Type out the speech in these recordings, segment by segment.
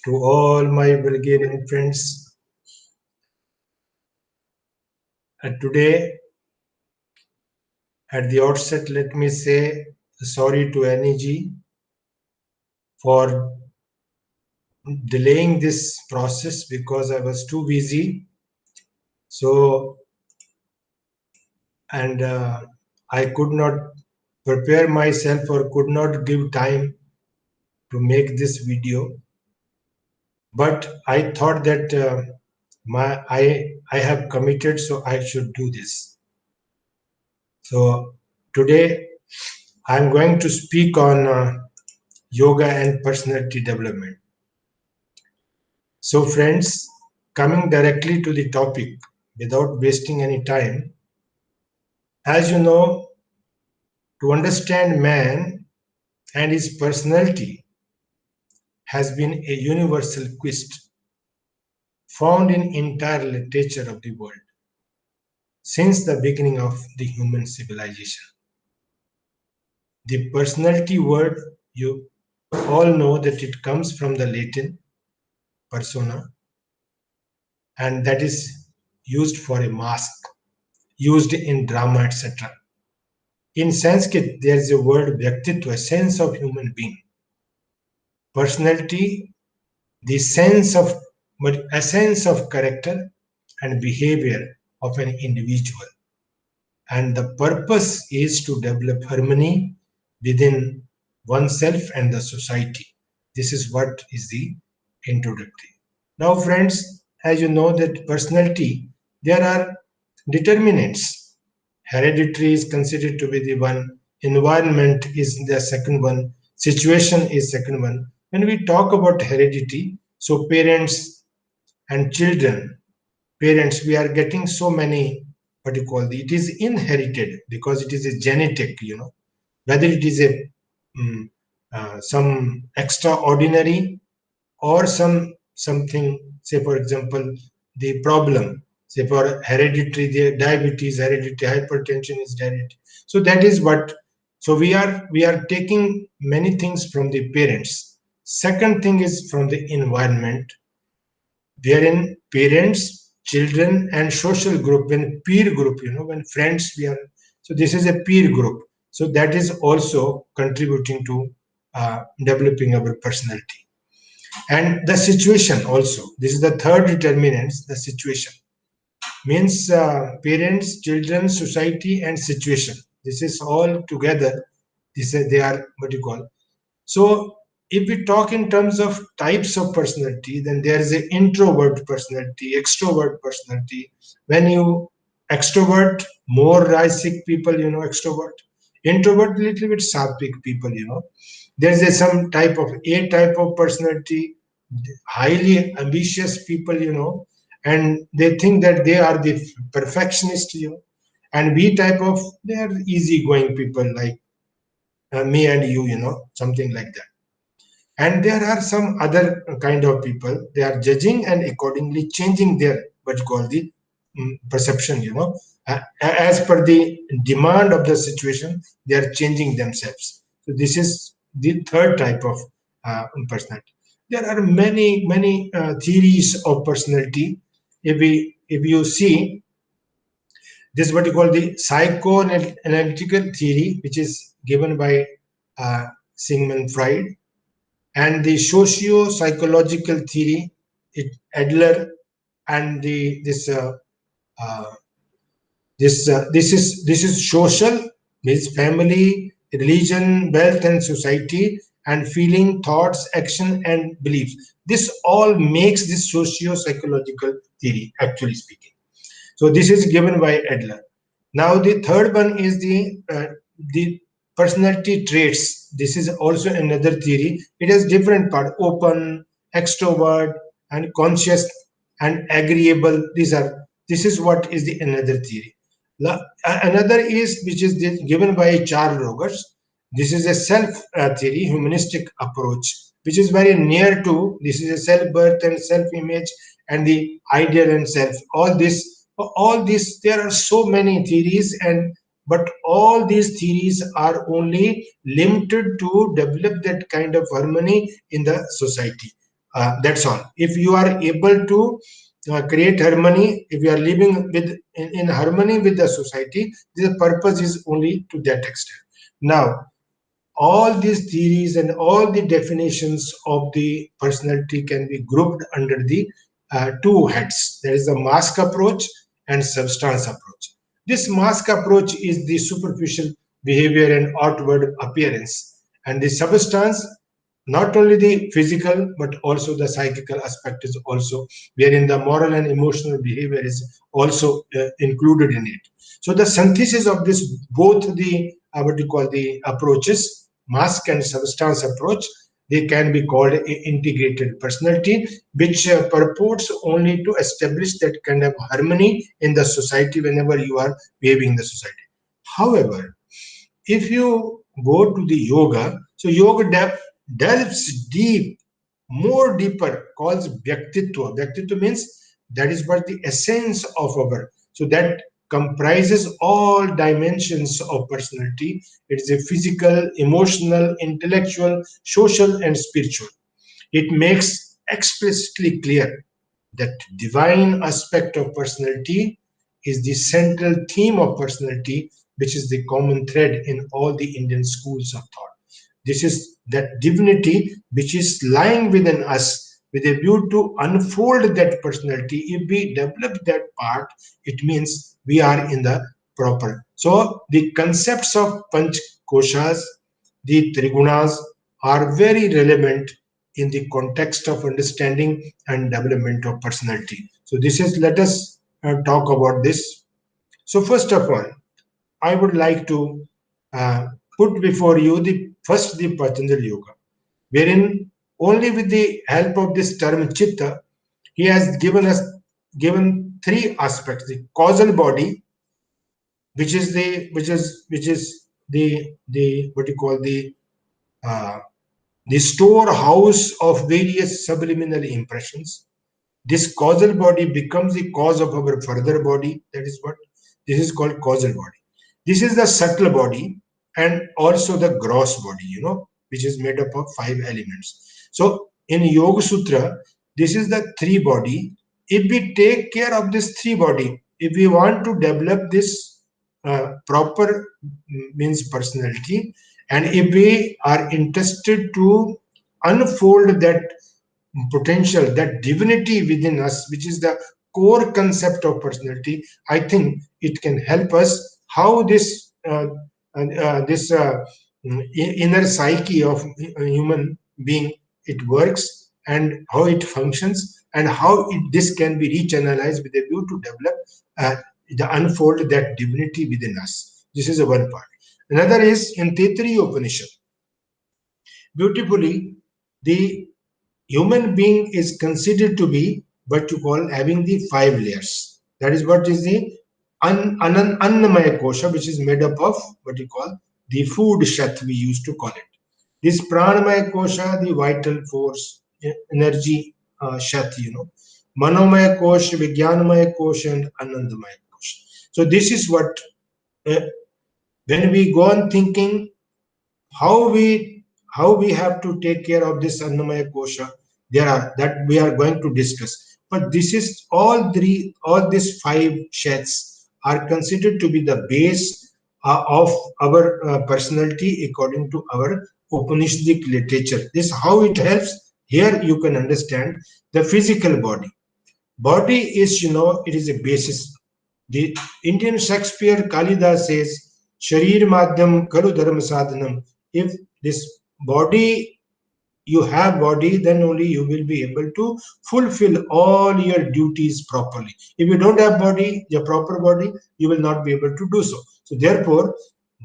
to all my Bulgarian friends. Today, at the outset, let me say sorry to NEG for delaying this process because I was too busy. So, and I could not prepare myself or could not give time to make this video. But I thought that I have committed, so I should do this. So today I'm going to speak on yoga and personality development. So friends, coming directly to the topic without wasting any time, as you know, to understand man and his personality has been a universal quest found in entire literature of the world since the beginning of the human civilization. The personality word, you all know that it comes from the Latin persona, and that is used for a mask, used in drama, etc. In Sanskrit, there is a word Vyaktitva, sense of human being. Personality, the sense of, but essence of character and behavior of an individual. And the purpose is to develop harmony within oneself and the society. This is what is the introductory. Now, friends, as you know that personality, there are determinants. Hereditary is considered to be the one, environment is the second one, situation is second one. When we talk about heredity, so parents and children, parents, we are getting so many, what you call the, it is inherited because it is a genetic, whether it is a some extraordinary or something, say for example the problem, say for hereditary, the diabetes hereditary, hypertension is hereditary. So that is what, so we are taking many things from the parents. Second thing is from the environment, wherein parents, children and social group, when peer group, when friends we are, so this is a peer group, so that is also contributing to developing our personality. And the situation also, this is the third determinant, the situation means parents, children, society and situation, this is all together, this is, they are what you call. So if we talk in terms of types of personality, then there is an introvert personality, extrovert personality. When you extrovert, more rasic people, extrovert. Introvert, little bit sattvic people, There's some type of A type of personality, highly ambitious people, and they think that they are the perfectionist, and B type of, they are easygoing people like me and you, something like that. And there are some other kind of people, they are judging and accordingly changing their what you call the perception, as per the demand of the situation, they are changing themselves. So this is the third type of personality. There are many theories of personality. If you see, this is what you call the psychoanalytical theory, which is given by Sigmund Freud, and the socio-psychological theory, Adler, and the uh, this is social, means family, religion, wealth, and society, and feeling, thoughts, action, and beliefs. This all makes this socio-psychological theory, actually speaking. So this is given by Adler. Now the third one is the personality traits. This is also another theory. It has different part: open, extrovert, and conscious, and agreeable. This is what is the another theory. Another is which is given by Charles Rogers. This is a self theory, humanistic approach, which is very near to, this is a self birth and self image and the ideal and self. All this, there are so many theories, and but all these theories are only limited to develop that kind of harmony in the society. That's all. If you are able to create harmony, if you are living in harmony with the society, the purpose is only to that extent. Now, all these theories and all the definitions of the personality can be grouped under the two heads. There is the mask approach and substance approach. This mask approach is the superficial behavior and outward appearance, and the substance, not only the physical but also the psychical aspect is also, wherein the moral and emotional behavior is also included in it. So the synthesis of this, both the what you call the approaches, mask and substance approach, they can be called integrated personality, which purports only to establish that kind of harmony in the society whenever you are behaving in the society. However, if you go to the yoga, so yoga delves deep, more deeper, calls Vyaktitva. Vyaktitva means that is what the essence of our, so that comprises all dimensions of personality. It is a physical, emotional, intellectual, social, and spiritual. It makes explicitly clear that divine aspect of personality is the central theme of personality, which is the common thread in all the Indian schools of thought. This is that divinity which is lying within us with a view to unfold that personality. If we develop that part, it means we are in the proper. So the concepts of Panch Koshas, the Trigunas, are very relevant in the context of understanding and development of personality. So this is, let us talk about this. So first of all, I would like to uh, put before you the first the Patanjali Yoga, wherein only with the help of this term Chitta, he has given three aspects: the causal body, which is the what you call uh, the storehouse of various subliminal impressions. This causal body becomes the cause of our further body. That is what this is called, causal body. This is the subtle body and also the gross body, which is made up of five elements. So in Yoga Sutra, this is the three body. If we take care of this three body, if we want to develop this proper, means personality, and if we are interested to unfold that potential, that divinity within us, which is the core concept of personality, I think it can help us how this inner psyche of a human being, it works, and how it functions, and how this can be rechannelized with a view to develop uh, the unfold that divinity within us. This is a one part. Another is in Tetri Upanishad. Beautifully, the human being is considered to be what you call having the five layers. That is what is the annamaya kosha, which is made up of what you call the food shat, we used to call it. This pranamaya kosha, the vital force, energy shat, manomaya kosha, vijnanamaya kosha, and anandamaya kosha. So this is what, uh, when we go on thinking how we have to take care of this annamaya kosha, there are that we are going to discuss. But this is all these five sheds are considered to be the base of our personality according to our Upanishadic literature. This how it helps. Here you can understand the physical body is, it is a basis. The Indian Shakespeare Kalidas says, Sharir Madhyam Kalu Dharma Sadhanam. If this body, you have body, then only you will be able to fulfill all your duties properly. If you don't have body, your proper body, you will not be able to do so. So therefore,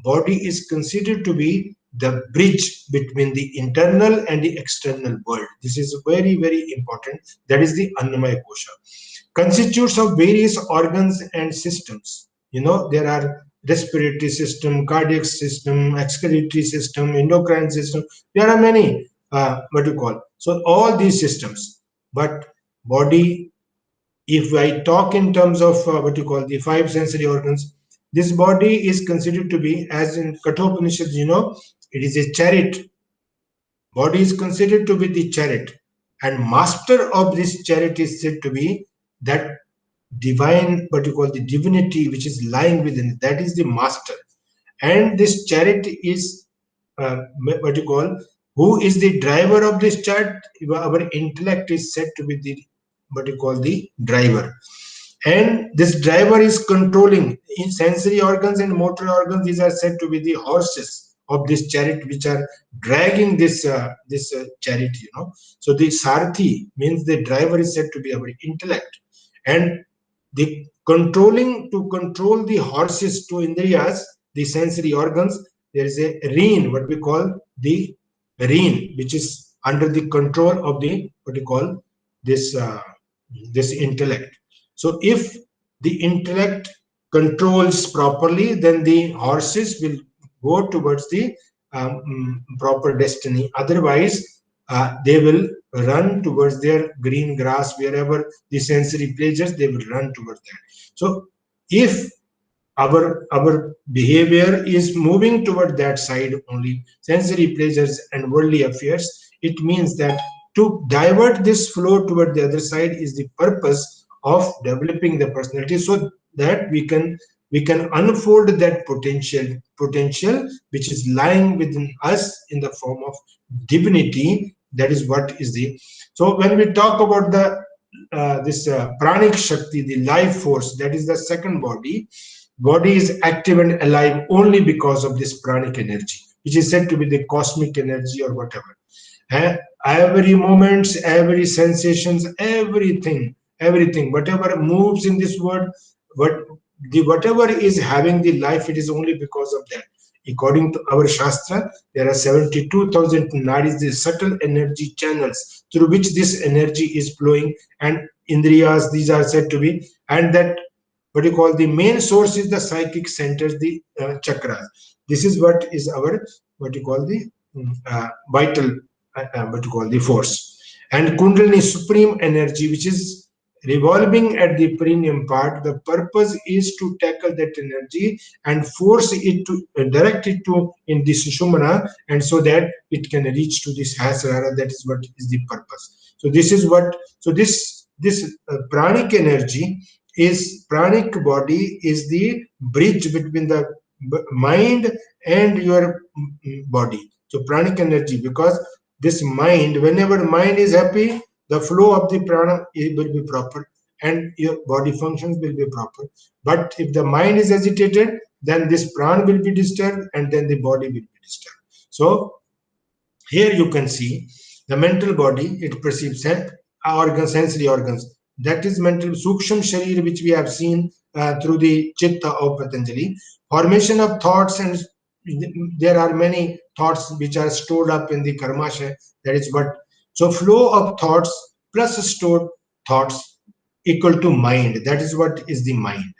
body is considered to be the bridge between the internal and the external world. This is very, very important. That is the Annamaya Kosha. Constitutes of various organs and systems. There are respiratory system, cardiac system, excretory system, endocrine system. There are many, what you call. So all these systems. But body, if I talk in terms of what you call the five sensory organs, this body is considered to be, as in Kathopanishad, it is a chariot. Body is considered to be the chariot. and master of this chariot is said to be that divine, what you call the divinity, which is lying within it. That is the master. And this chariot is what you call, who is the driver of this chariot? Our intellect is said to be the, what you call, the driver. And this driver is controlling in sensory organs and motor organs. These are said to be the horses of this chariot, which are dragging this chariot, so the sarthi means the driver is said to be our intellect. And the controlling, to control the horses, to indriyas, the sensory organs, there is a rein, what we call the rein, which is under the control of the, what you call, this intellect. So if the intellect controls properly, then the horses will go towards the proper destiny. Otherwise, they will run towards their green grass, wherever the sensory pleasures, they will run towards that. So if our behavior is moving toward that side only, sensory pleasures and worldly affairs, it means that to divert this flow toward the other side is the purpose of developing the personality, so that we can unfold that potential which is lying within us in the form of divinity. That is what is the, so when we talk about the this pranic shakti, the life force, that is the second body is active and alive only because of this pranic energy, which is said to be the cosmic energy or whatever. Every moments, every sensations, everything, whatever moves in this world, what whatever is having the life, it is only because of that. According to our Shastra, there are 72,000 nadis, the subtle energy channels through which this energy is flowing, and indriyas, these are said to be, and that, what you call, the main source is the psychic centers, the chakras. This is what is our, what you call, the vital, what you call, the force. And kundalini, supreme energy, which is revolving at the perineum part. The purpose is to tackle that energy and force it to direct it to in the sushumna, and so that it can reach to this Sahasrara. That is what is the purpose. So this is what, so this pranic energy is, pranic body is the bridge between the mind and your body. So pranic energy, because this mind, whenever mind is happy, the flow of the prana will be proper and your body functions will be proper. But if the mind is agitated, then this prana will be disturbed and then the body will be disturbed. So here you can see the mental body, it perceives organs, sensory organs. That is mental suksham sharir, which we have seen through the chitta of Patanjali. Formation of thoughts, and there are many thoughts which are stored up in the karmasha. That is what. So flow of thoughts plus stored thoughts equal to mind. That is what is the mind.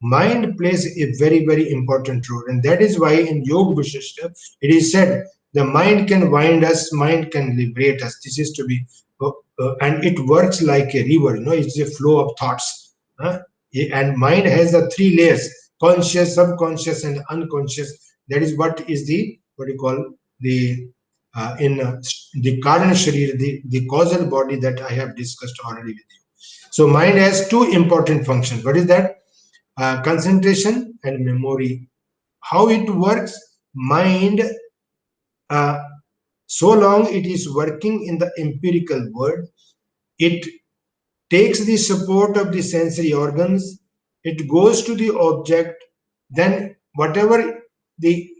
Mind plays a very important role, and that is why in Yoga Vishishta it is said the mind can wind us, mind can liberate us. This is to be, and it works like a river. It's a flow of thoughts, and mind has the three layers: conscious, subconscious, and unconscious. That is what is the, what you call, the in the Karana Sharir, the causal body that I have discussed already with you. So mind has two important functions. What is that? Concentration and memory. How it works? Mind, uh, so long it is working in the empirical world, it takes the support of the sensory organs, it goes to the object, then whatever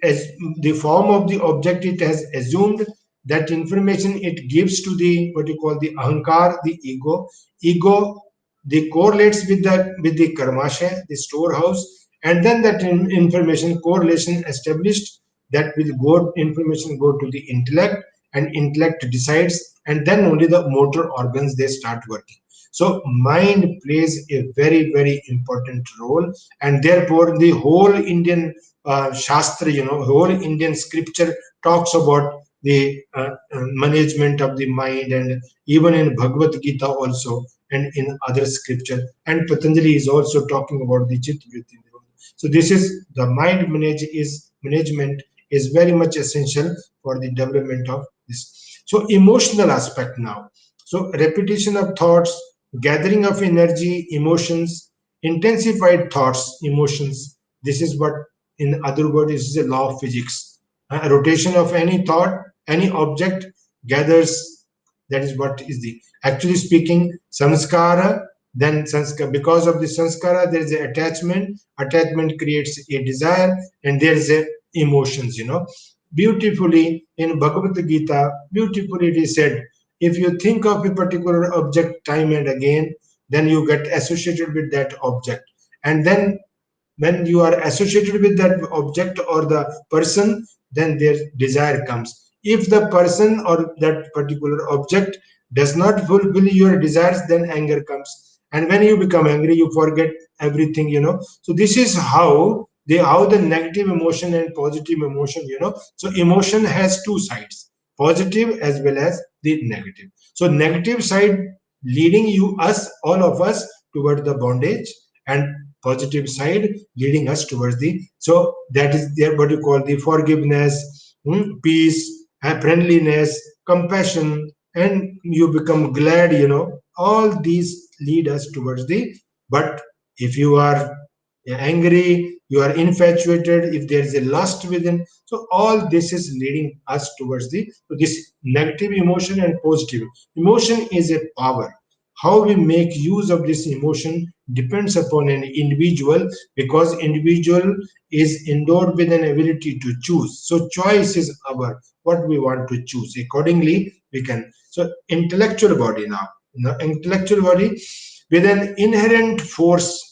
as the form of the object it has assumed, that information it gives to the, what you call, the ahankar, the ego, they correlates with the karmasha, the storehouse, and then that information correlation established, that will go, information go to the intellect, and intellect decides, and then only the motor organs, they start working. So mind plays a very important role, and therefore the whole Indian Shastra, whole Indian scripture talks about the management of the mind, and even in Bhagavad Gita also, and in other scripture. And Patanjali is also talking about the Chitta Vritti. So this is the mind management is very much essential for the development of this. So emotional aspect now. So repetition of thoughts, gathering of energy, emotions, intensified thoughts, emotions. This is what, in other words, is a law of physics. A rotation of any thought, any object gathers. That is what is the, actually speaking, samskara. Then sanskara, because of the sanskara, there is a attachment. Attachment creates a desire, and there is a emotions. Beautifully in Bhagavad Gita, beautifully it is said, if you think of a particular object time and again, then you get associated with that object. And then when you are associated with that object or the person, then their desire comes. If the person or that particular object does not fulfill your desires, then anger comes. And when you become angry, you forget everything. So this is how the negative emotion and positive emotion. So emotion has two sides, positive as well as the negative. So negative side leading all of us toward the bondage, and positive side leading us towards the, so that is there what you call the forgiveness, peace, friendliness, compassion, and you become glad. All these lead us towards the, but if you are angry, you are infatuated, if there is a lust within, so all this is leading us towards the, so this negative emotion and positive emotion is a power. How we make use of this emotion depends upon an individual, because individual is endowed with an ability to choose. So choice is our, what we want to choose, accordingly we can. So intellectual body now, intellectual body with an inherent force,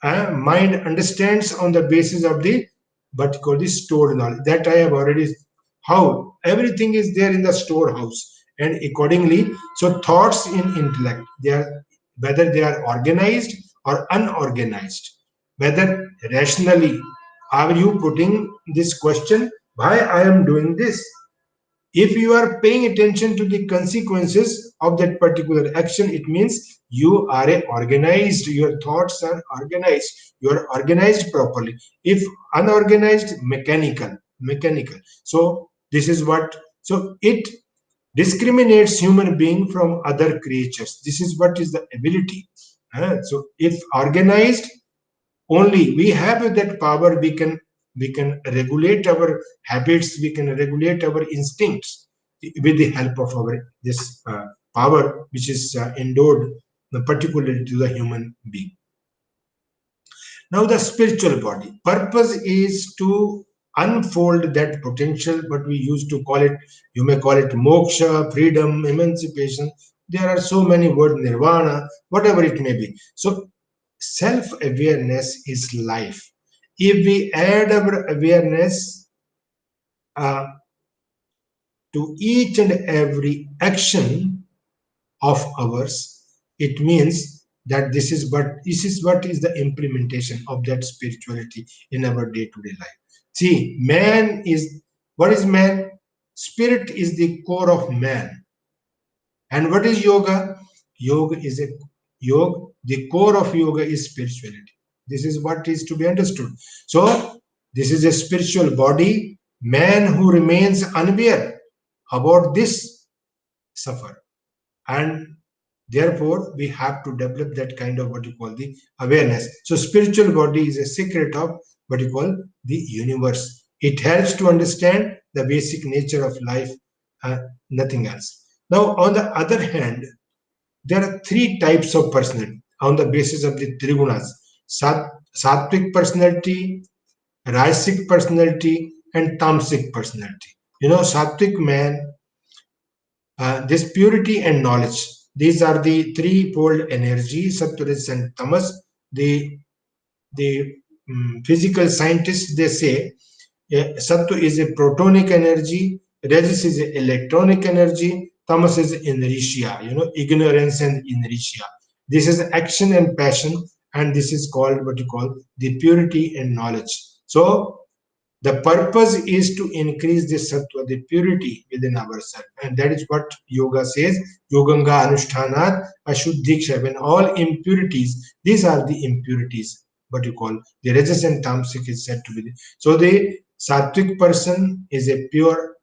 mind understands on the basis of the, but called the stored knowledge, that I have already, how everything is there in the storehouse, and accordingly, so thoughts in intellect, they are, whether they are organized or unorganized, whether rationally, are you putting this question, why I am doing this? If you are paying attention to the consequences of that particular action, it means you are organized, your thoughts are organized, you are organized properly. If unorganized, mechanical. So this is what, so it discriminates human being from other creatures. This is what is the ability. So if organized, only we have that power, we can regulate our habits, we can regulate our instincts with the help of our this power, which is endowed particularly to the human being. Now the spiritual body purpose is to unfold that potential, but we used to call it, you may call it moksha, freedom, emancipation. There are so many words, nirvana, whatever it may be. So self awareness is life. If we add our awareness uh, to each and every action of ours, it means that this is what is the implementation of that spirituality in our day to day life. See, man is, what is man? Spirit is the core of man. And what is yoga? Yoga is a yoga. The core of yoga is spirituality. This is what is to be understood. So this is a spiritual body. Man who remains unaware about this suffer, and therefore we have to develop that kind of what you call the awareness. So spiritual body is a secret of what you call the universe. It helps to understand the basic nature of life, uh, nothing else. Now, on the other hand, there are three types of personality on the basis of the trigunas: sattvic personality, rajasic personality, and tamasic personality. Sattvic man, this purity and knowledge. These are the threefold energy, sattvaris and tamas. The physical scientists, they say, sattva is a protonic energy, rajas is a electronic energy, tamas is inertia, ignorance and inertia. This is action and passion, and this is called what you call the purity and knowledge. So the purpose is to increase the sattva, the purity within ourselves. And that is what yoga says. Yoganga anushtanat ashuddhiksha. When all impurities, these are the impurities, what you call the rajas and tamasic is said to be. So the sattvic person is a pure,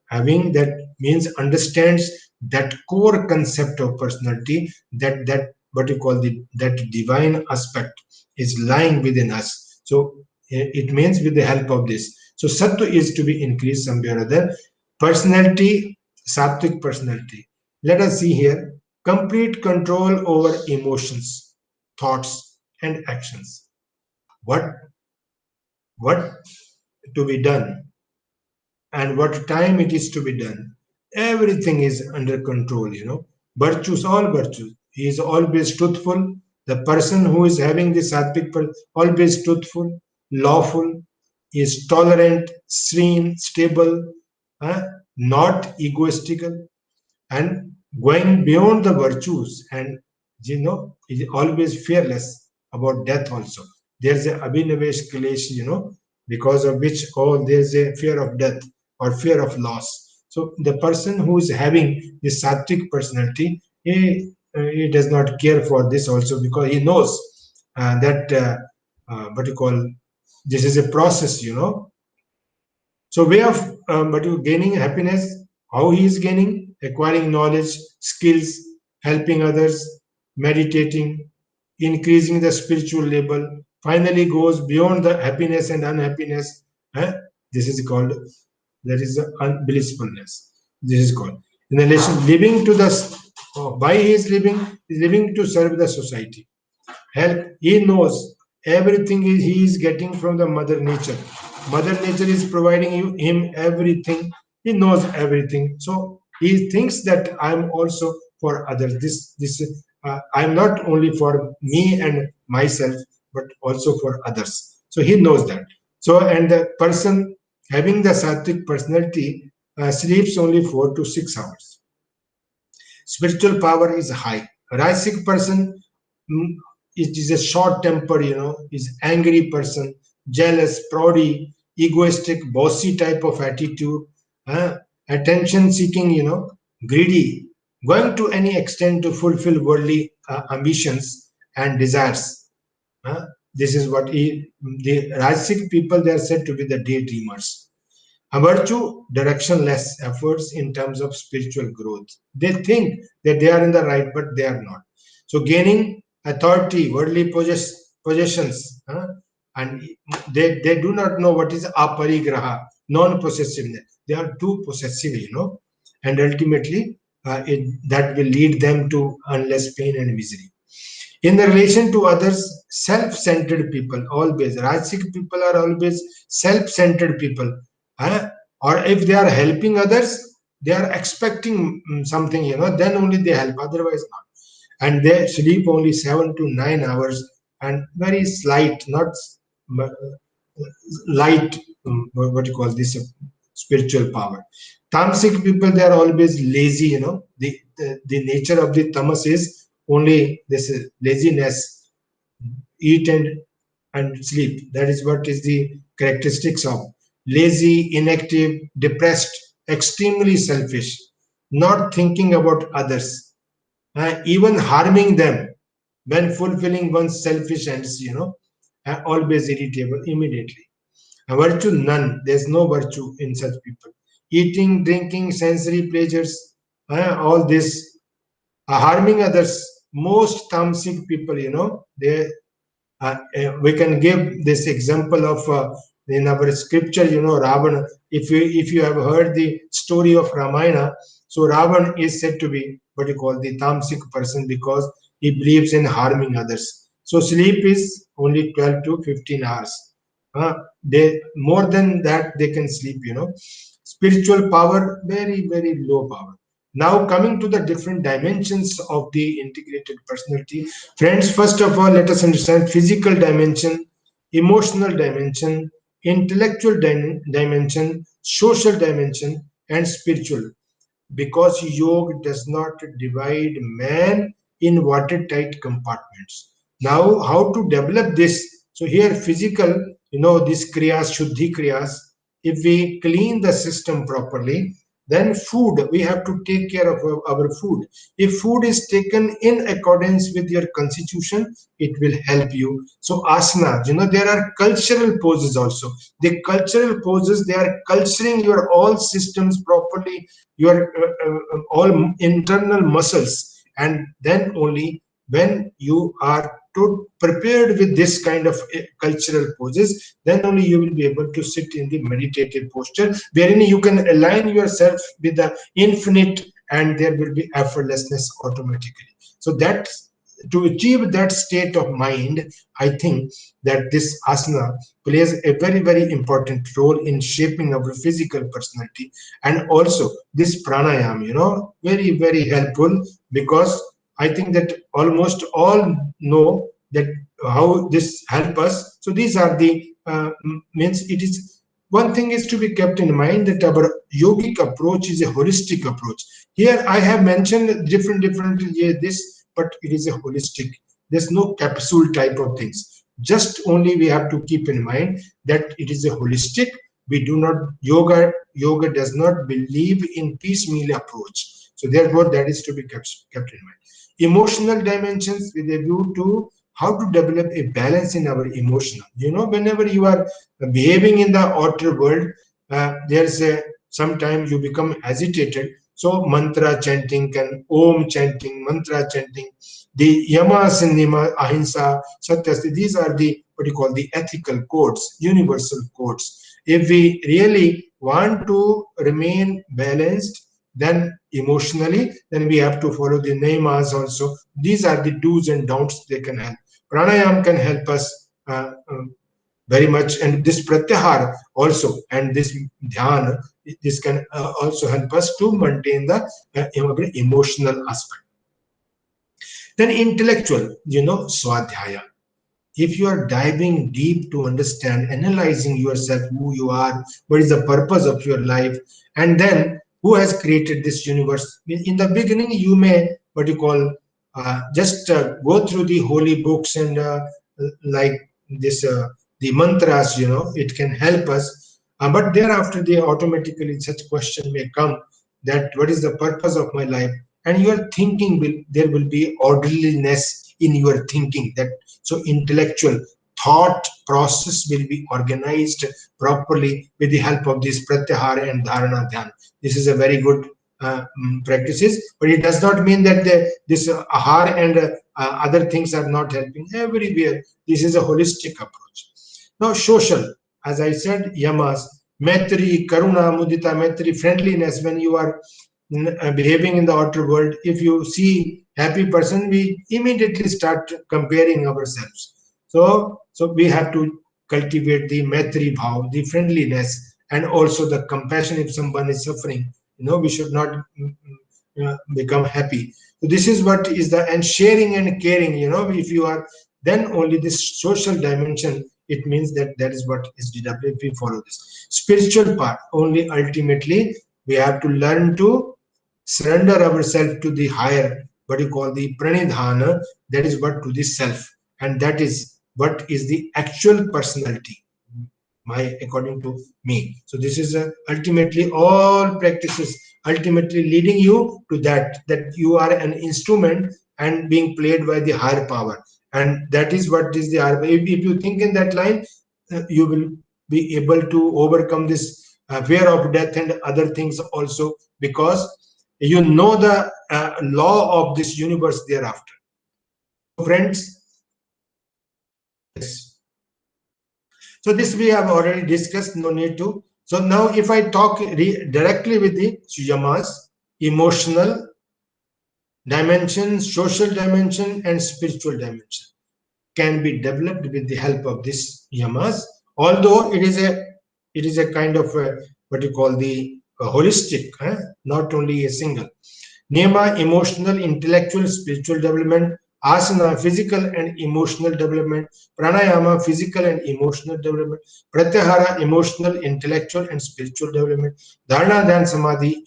having that means understands that core concept of personality, that what you call the that divine aspect is lying within us. So it means with the help of this. So sattva is to be increased somewhere or other. Personality, sattvic personality. Let us see here. Complete control over emotions, thoughts, and actions. What what to be done and what time it is to be done. Everything is under control. Virtues, all virtues. He is always truthful. The person who is having this sattvic, always truthful, lawful, is tolerant, serene, stable, uh, not egoistical, and going beyond the virtues, and is always fearless about death also. There's a abhinavesh kilesh, because of which there's a fear of death or fear of loss. So the person who is having this sattvic personality, he does not care for this also, because he knows that what you call, this is a process. So way of but you gaining happiness, how he is gaining, acquiring knowledge, skills, helping others, meditating, increasing the spiritual level, finally goes beyond the happiness and unhappiness. eh? This is called, that is the unblissfulness. This is called. In relation, living to the, why he is living to serve the society, help. He knows everything he is getting from the mother nature. Mother nature is providing him everything. He knows everything, so he thinks that I'm also for others. This I'm not only for me and myself, but also for others. So he knows that. So, and the person having the sattvic personality sleeps only 4 to 6 hours. Spiritual power is high. A Rasic person, mm, it is a short tempered, is angry person, jealous, proudy, egoistic, bossy type of attitude, attention seeking, greedy, going to any extent to fulfill worldly ambitions and desires. uh. This is what the Rasic people, they are said to be the daydreamers. A virtue, directionless efforts in terms of spiritual growth. They think that they are in the right, but they are not. So, gaining authority, worldly possessions, and they do not know what is aparigraha, non possessiveness. They are too possessive, and ultimately that will lead them to endless pain and misery. In the relation to others, self-centered people, always Rajasic people are always self-centered people. huh? Or if they are helping others, they are expecting something, then only they help, otherwise not. And they sleep only 7 to 9 hours, and very slight, not light, what you call this, spiritual power. Tamasic people, they are always lazy. The nature of the tamas is only this laziness, eat and sleep. That is what is the characteristics of lazy, inactive, depressed, extremely selfish, not thinking about others, even harming them when fulfilling one's selfish ends, always irritable immediately. A virtue, none. There's no virtue in such people. Eating, drinking, sensory pleasures, all this, harming others. Most tamasic people, they we can give this example of in our scripture, Ravana. If you have heard the story of Ramayana, so Ravan is said to be what you call the tamasic person, because he believes in harming others. So sleep is only 12 to 15 hours. They more than that they can sleep. Spiritual power, very very low power. Now coming to the different dimensions of the integrated personality. Friends, first of all, let us understand physical dimension, emotional dimension, intellectual dimension, social dimension, and spiritual. Because yoga does not divide man in watertight compartments. Now, how to develop this? So here, physical, this kriyas, shuddhi kriyas. If we clean the system properly, Then food, we have to take care of our food. If food is taken in accordance with your constitution, it will help you. So asana, there are cultural poses also. The cultural poses, they are culturing your all systems properly, your all internal muscles, and then only when you are prepared with this kind of cultural poses, then only you will be able to sit in the meditative posture, wherein you can align yourself with the infinite, and there will be effortlessness automatically. So that, to achieve that state of mind, I think that this asana plays a very, very important role in shaping our physical personality. And also this pranayam, very, very helpful, because I think that almost all know that how this help us. So these are the means it is. One thing is to be kept in mind, that our yogic approach is a holistic approach. Here I have mentioned different this, but it is a holistic. There's no capsule type of things. Just only we have to keep in mind that it is a holistic. We do not yoga does not believe in piecemeal approach. So therefore that is to be kept in mind. Emotional dimensions, with a view to how to develop a balance in our emotional. Whenever you are behaving in the outer world, there's a sometimes you become agitated. So mantra chanting, can om chanting, mantra chanting, the yamas and nima, ahimsa, satyasthi, these are the what you call the ethical codes, universal codes. If we really want to remain balanced, then emotionally, then we have to follow the niyamas also. These are the do's and don'ts. They can help. Pranayam can help us very much, and this pratyahar also, and this dhyan, this can also help us to maintain the emotional aspect. Then intellectual, swadhyaya. If you are diving deep to understand, analyzing yourself, who you are, what is the purpose of your life, and then who has created this universe. In the beginning, you may, what you call, just go through the holy books and like this, the mantras, it can help us. But thereafter, they automatically, such question may come, that what is the purpose of my life? And your thinking there will be orderliness in your thinking. That so intellectual thought process will be organized properly with the help of this pratyahara and dharana dhyan. This is a very good practices, but it does not mean that this ahar and other things are not helping. Everywhere, this is a holistic approach. Now social, as I said, yamas, maitri, karuna, mudita, maitri, friendliness. When you are behaving in the outer world, if you see happy person, we immediately start comparing ourselves. So we have to cultivate the maitri bhav, the friendliness, and also the compassion. If someone is suffering, we should not become happy. So this is what is the, and sharing and caring, if you are, then only this social dimension, it means that that is what is developed if we follow this. Spiritual part, only ultimately we have to learn to surrender ourselves to the higher, what you call the pranidhana, that is what to the self, and that is what is the actual personality, according to me. So this is ultimately all practices ultimately leading you to that you are an instrument and being played by the higher power, and that is what is the higher. If you think in that line, you will be able to overcome this fear of death and other things also, because you know the law of this universe thereafter. So friends, yes. So this we have already discussed, no need to. So now if I talk directly with the yamas, emotional dimension, social dimension, and spiritual dimension can be developed with the help of this yamas, although it is a kind of what you call the holistic, not only a single. Niyama, emotional, intellectual, spiritual development. Asana, physical and emotional development. Pranayama, physical and emotional development. Pratyahara, emotional, intellectual, and spiritual development. Dharana, Dhan, Samadhi,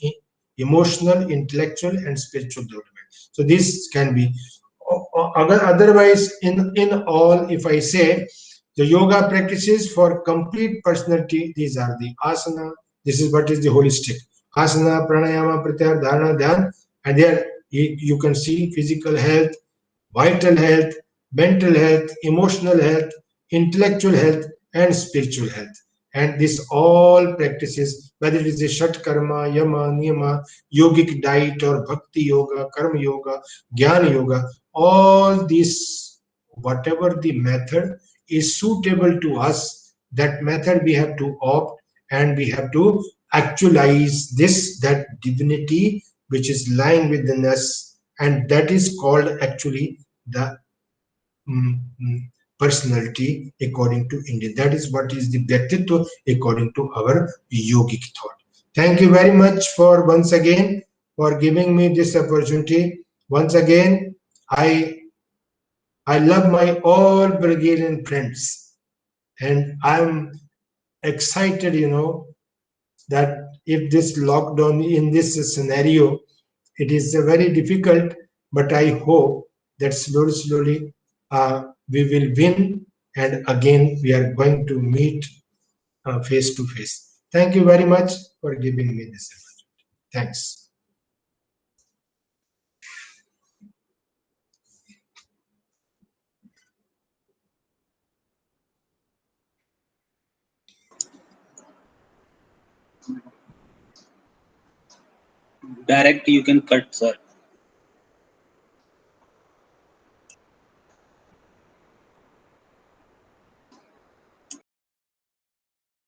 emotional, intellectual, and spiritual development. So this can be. Otherwise, in all, if I say the yoga practices for complete personality, these are the asana. This is what is the holistic. asana, pranayama, pratyahara, dharana, dhyan, and there you can see physical health, vital health, mental health, emotional health, intellectual health, and spiritual health. And this all practices, whether it is a Shat Karma, Yama, Niyama, yogic diet, or Bhakti Yoga, Karma Yoga, Jnana Yoga, all this, whatever the method is suitable to us, that method we have to opt, and we have to actualize this, that divinity which is lying within us, and that is called actually the mm, mm, personality according to India. That is what is the Vyaktitva according to our yogic thought. Thank you very much for once again for giving me this opportunity. Once again, I love my all Bulgarian friends, and I'm excited, that if this lockdown in this scenario, it is very difficult, but I hope that slowly we will win, and again we are going to meet face to face. Thank you very much for giving me this opportunity. Thanks. Direct, you can cut, sir.